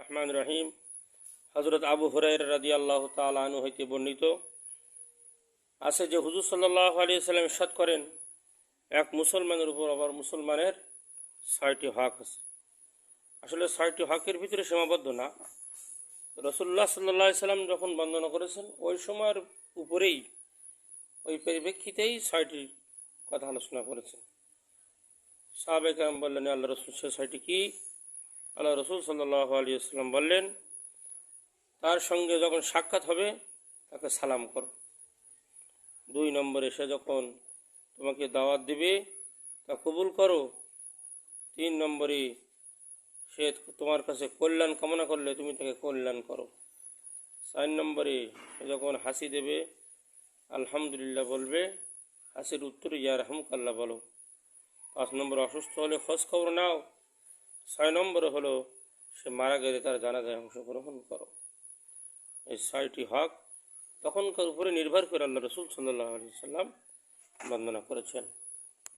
রহমান রহিম। হজরত আবু হুরায়রা রাদিয়াল্লাহু তাআলা আনহু হইতে বর্ণিত আছে যে হুজুর সাল্লাল্লাহু আলাইহি সাল্লাম ইরশাদ করেন, এক মুসলমানের উপর আবার মুসলমানের ৬টি হক আছে। আসলে ৬টি হকের ভিতরে সীমাবদ্ধ না। রাসূলুল্লাহ সাল্লাল্লাহু আলাইহি সাল্লাম যখন বর্ণনা করেছেন ওই সময়ের উপরেই, ওই পরিপ্রেক্ষিতেই ৬টির কথা আলোচনা করেছেন। সাহাবায়ে কেরাম বললেন, আল্লাহ রসুল সে ৬টি কি? আল্লাহ রসুল সাল্লাল্লাহু আলাইহি সাল্লাম বললেন, তার সঙ্গে যখন সাক্ষাৎ হবে তাকে সালাম করো। ২ নম্বরে সে যখন তোমাকে দাওয়াত দিবে তা কবুল করো। ৩ নম্বরে সে তোমার কাছে কল্যাণ কামনা করলে তুমি তাকে কল্যাণ করো। ৪ নম্বরে সে যখন হাসি দেবে আলহামদুলিল্লাহ বলবে, হাসির উত্তরে ইয়া রাহমুকাল্লাহ বলো। ৫ নম্বরে অসুস্থ হলে খোঁজ খবর নাও। ৬ নম্বরে হলো সে মারা গেলে তার জানাজায় অংশগ্রহণ করো। এই ৬টি হক তখনকার উপরে নির্ভর করে আল্লাহ রসুল সাল্লাল্লাহু আলাইহি সাল্লাম বর্ণনা করেছেন।